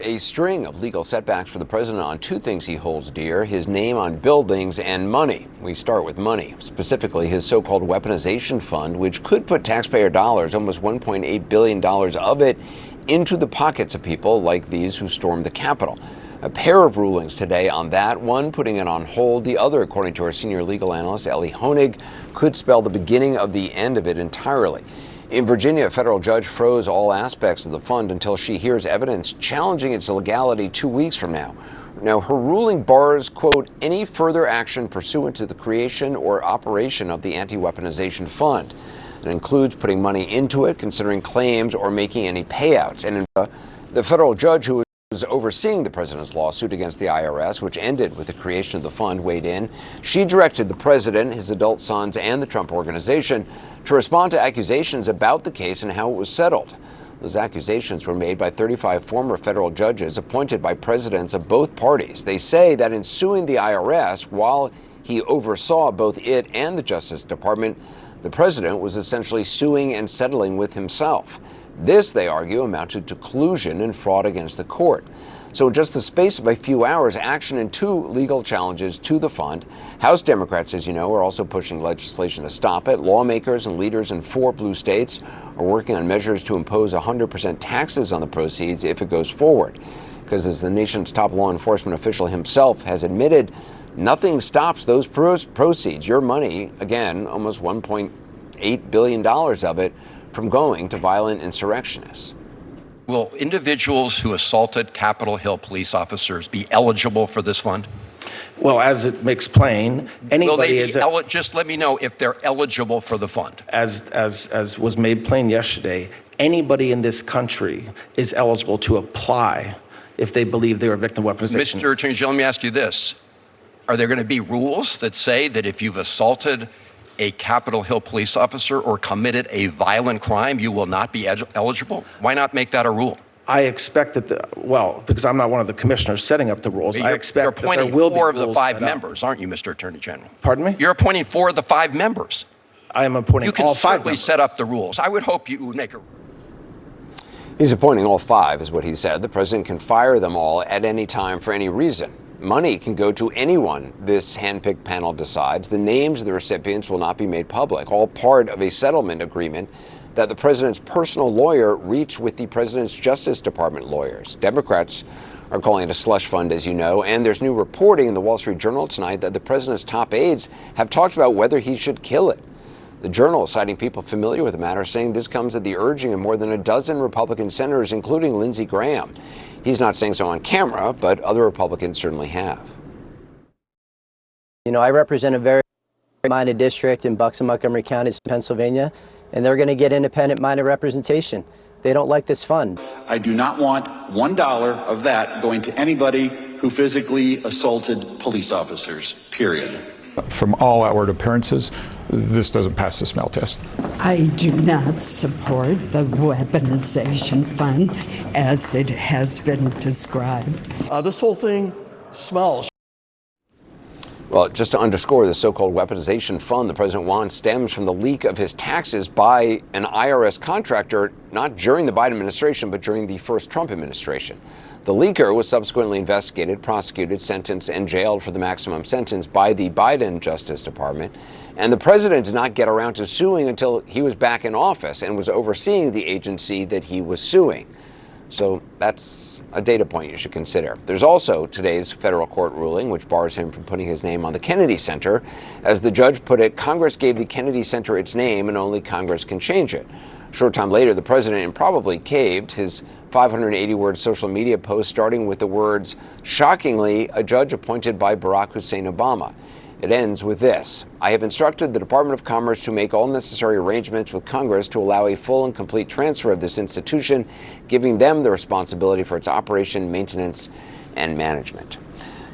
a string of legal setbacks for the president on two things he holds dear: his name on buildings and money. We start with money, specifically his so-called weaponization fund, which could put taxpayer dollars, almost $1.8 billion of it, into the pockets of people like these who stormed the Capitol. A pair of rulings today on that, one putting it on hold. The other, according to our senior legal analyst, Elie Honig, could spell the beginning of the end of it entirely. In Virginia, a federal judge froze all aspects of the fund until she hears evidence challenging its legality 2 weeks from now. Now, her ruling bars, quote, any further action pursuant to the creation or operation of the anti-weaponization fund. It includes putting money into it, considering claims, or making any payouts. And the federal judge who was overseeing the president's lawsuit against the IRS, which ended with the creation of the fund, weighed in. She directed the president, his adult sons, and the Trump Organization to respond to accusations about the case and how it was settled. Those accusations were made by 35 former federal judges appointed by presidents of both parties. They say that in suing the IRS, while he oversaw both it and the Justice Department, the president was essentially suing and settling with himself. This, they argue, amounted to collusion and fraud against the court. So in just the space of a few hours, action in two legal challenges to the fund. House Democrats, as you know, are also pushing legislation to stop it. Lawmakers and leaders in 4 blue states are working on measures to impose 100% taxes on the proceeds if it goes forward. Because as the nation's top law enforcement official himself has admitted, nothing stops those proceeds, your money, again, almost $1.8 billion of it, from going to violent insurrectionists. Will individuals who assaulted Capitol Hill police officers be eligible for this fund? Well, as it makes plain, anybody is just let me know if they're eligible for the fund. As was made plain yesterday, anybody in this country is eligible to apply if they believe they're a victim of weaponization. Mr. Attorney General, let me ask you this. Are there going to be rules that say that if you've assaulted a Capitol Hill police officer or committed a violent crime, you will not be eligible? Why not make that a rule? I expect that, because I'm not one of the commissioners setting up the rules, I expect that there will be rules. You're appointing 4 of the 5 members, aren't you, Mr. Attorney General? Pardon me? You're appointing 4 of the 5 members. I am appointing all 5 members. You can certainly set up the rules. I would hope you would make a... He's appointing all 5, is what he said. The president can fire them all at any time for any reason. Money can go to anyone, this handpicked panel decides. The names of the recipients will not be made public, all part of a settlement agreement that the president's personal lawyer reached with the president's Justice Department lawyers. Democrats are calling it a slush fund, as you know, and there's new reporting in the Wall Street Journal tonight that the president's top aides have talked about whether he should kill it. The Journal, citing people familiar with the matter, saying this comes at the urging of more than a dozen Republican senators, including Lindsey Graham. He's not saying so on camera, but other Republicans certainly have. You know, I represent a very minded district in Bucks and Montgomery counties, Pennsylvania, and they're going to get independent-minded representation. They don't like this fund. I do not want $1 of that going to anybody who physically assaulted police officers, period. From all outward appearances, this doesn't pass the smell test. I do not support the weaponization fund as it has been described. This whole thing smells. Well, just to underscore, the so-called weaponization fund the president wants stems from the leak of his taxes by an IRS contractor, not during the Biden administration, but during the first Trump administration. The leaker was subsequently investigated, prosecuted, sentenced, and jailed for the maximum sentence by the Biden Justice Department. And the president did not get around to suing until he was back in office and was overseeing the agency that he was suing. So that's a data point you should consider. There's also today's federal court ruling, which bars him from putting his name on the Kennedy Center. As the judge put it, Congress gave the Kennedy Center its name and only Congress can change it. A short time later, the president improbably caved. His 580-word social media post starting with the words, shockingly, a judge appointed by Barack Hussein Obama. It ends with this: I have instructed the Department of Commerce to make all necessary arrangements with Congress to allow a full and complete transfer of this institution, giving them the responsibility for its operation, maintenance, and management.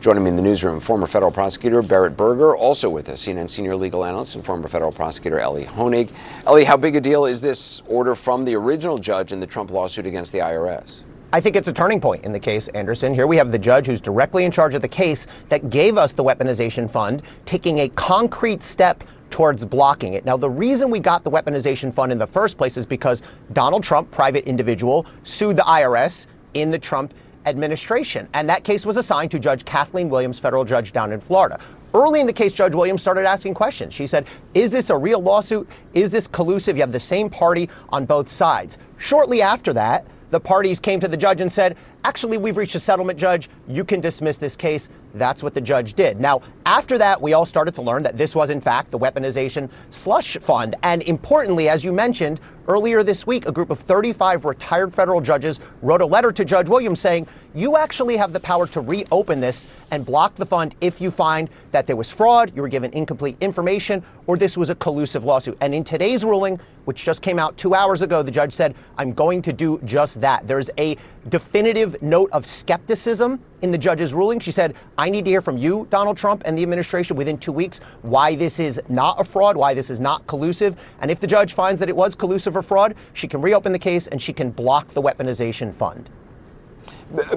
Joining me in the newsroom, former federal prosecutor Barrett Berger, also with us, CNN senior legal analyst and former federal prosecutor Elie Honig. Elie, how big a deal is this order from the original judge in the Trump lawsuit against the IRS? I think it's a turning point in the case, Anderson. Here we have the judge who's directly in charge of the case that gave us the weaponization fund, taking a concrete step towards blocking it. Now, the reason we got the weaponization fund in the first place is because Donald Trump, private individual, sued the IRS in the Trump administration. And that case was assigned to Judge Kathleen Williams, federal judge down in Florida. Early in the case, Judge Williams started asking questions. She said, is this a real lawsuit? Is this collusive? You have the same party on both sides. Shortly after that, the parties came to the judge and said, actually, we've reached a settlement, Judge. You can dismiss this case. That's what the judge did. Now, after that, we all started to learn that this was, in fact, the weaponization slush fund. And importantly, as you mentioned, earlier this week, a group of 35 retired federal judges wrote a letter to Judge Williams saying, you actually have the power to reopen this and block the fund if you find that there was fraud, you were given incomplete information, or this was a collusive lawsuit. And in today's ruling, which just came out 2 hours ago, the judge said, I'm going to do just that. There's a definitive note of skepticism in the judge's ruling. She said, I need to hear from you, Donald Trump, and the administration within 2 weeks why this is not a fraud, why this is not collusive. And if the judge finds that it was collusive or fraud, she can reopen the case and she can block the weaponization fund.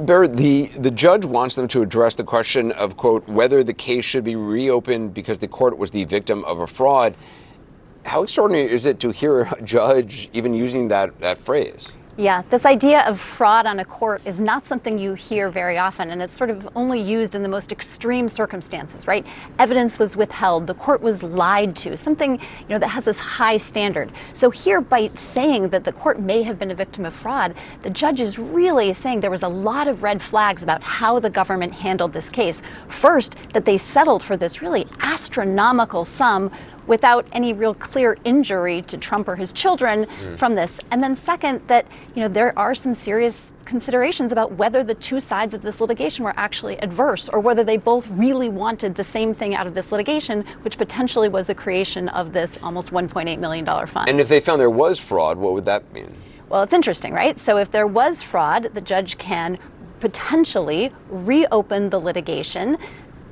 Barrett, the judge wants them to address the question of, quote, whether the case should be reopened because the court was the victim of a fraud. How extraordinary is it to hear a judge even using that phrase? Yeah, this idea of fraud on a court is not something you hear very often, and it's sort of only used in the most extreme circumstances, right? Evidence was withheld, the court was lied to, something, that has this high standard. So here, by saying that the court may have been a victim of fraud, the judge is really saying there was a lot of red flags about how the government handled this case. First, that they settled for this really astronomical sum without any real clear injury to Trump or his children from this. And then second, that there are some serious considerations about whether the two sides of this litigation were actually adverse or whether they both really wanted the same thing out of this litigation, which potentially was the creation of this almost $1.8 million fund. And if they found there was fraud, what would that mean? Well, it's interesting, right? So if there was fraud, the judge can potentially reopen the litigation,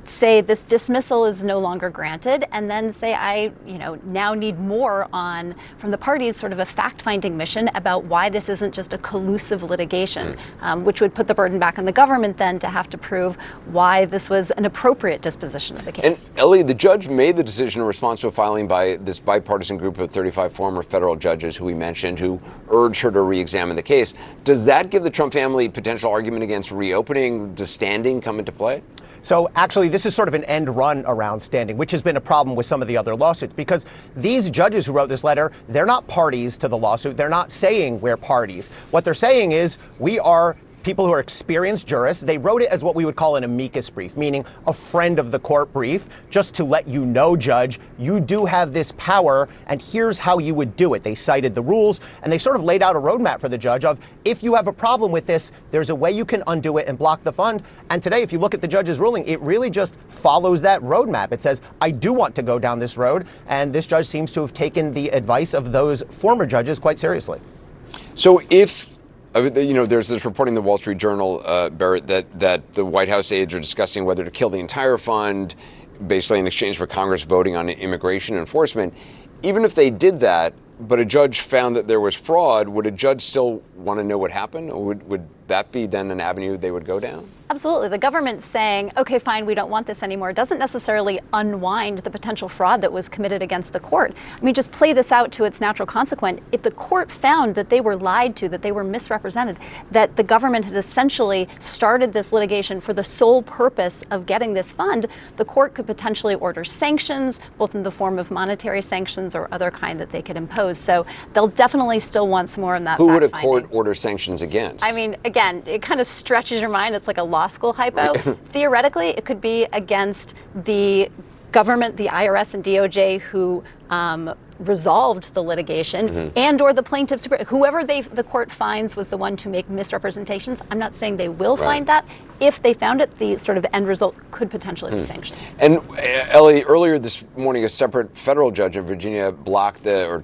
say this dismissal is no longer granted, and then say I now need more from the parties, sort of a fact-finding mission about why this isn't just a collusive litigation, which would put the burden back on the government then to have to prove why this was an appropriate disposition of the case. And Ellie, the judge made the decision in response to a filing by this bipartisan group of 35 former federal judges who we mentioned who urged her to re-examine the case. Does that give the Trump family potential argument against reopening? Does standing come into play? So actually, this is sort of an end run around standing, which has been a problem with some of the other lawsuits, because these judges who wrote this letter, they're not parties to the lawsuit. They're not saying we're parties. What they're saying is we are people who are experienced jurists. They wrote it as what we would call an amicus brief, meaning a friend of the court brief, just to let you know, Judge, you do have this power, and here's how you would do it. They cited the rules, and they sort of laid out a roadmap for the judge of, if you have a problem with this, there's a way you can undo it and block the fund. And today, if you look at the judge's ruling, it really just follows that roadmap. It says, I do want to go down this road, and this judge seems to have taken the advice of those former judges quite seriously. So if there's this reporting in the Wall Street Journal, Barrett, that the White House aides are discussing whether to kill the entire fund, basically in exchange for Congress voting on immigration enforcement. Even if they did that, but a judge found that there was fraud, would a judge still want to know what happened? Or would that be then an avenue they would go down? Absolutely. The government saying, okay, fine, we don't want this anymore, doesn't necessarily unwind the potential fraud that was committed against the court. I mean, just play this out to its natural consequence. If the court found that they were lied to, that they were misrepresented, that the government had essentially started this litigation for the sole purpose of getting this fund, the court could potentially order sanctions, both in the form of monetary sanctions or other kind that they could impose. So they'll definitely still want some more on that. Who would a court order sanctions against? I mean, again, it kind of stretches your mind. It's like a law school hypo. Theoretically, it could be against the government, the IRS and DOJ, who resolved the litigation, and or the plaintiffs, whoever the court finds was the one to make misrepresentations. I'm not saying they will find that. If they found it, the sort of end result could potentially be sanctions. And Ellie, earlier this morning, a separate federal judge in Virginia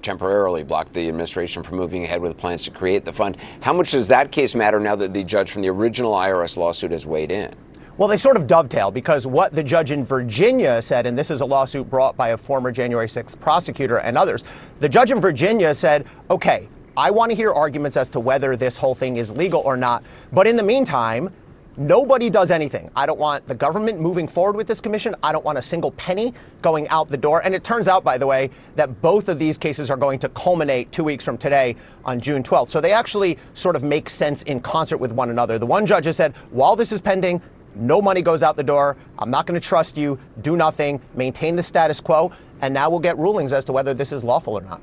temporarily blocked the administration from moving ahead with plans to create the fund. How much does that case matter now that the judge from the original IRS lawsuit has weighed in? Well, they sort of dovetail, because what the judge in Virginia said, and this is a lawsuit brought by a former January 6th prosecutor and others, the judge in Virginia said, okay, I want to hear arguments as to whether this whole thing is legal or not. But in the meantime, nobody does anything. I don't want the government moving forward with this commission. I don't want a single penny going out the door. And it turns out, by the way, that both of these cases are going to culminate 2 weeks from today on June 12th. So they actually sort of make sense in concert with one another. The one judge has said, while this is pending, no money goes out the door. I'm not going to trust you. Do nothing. Maintain the status quo. And now we'll get rulings as to whether this is lawful or not.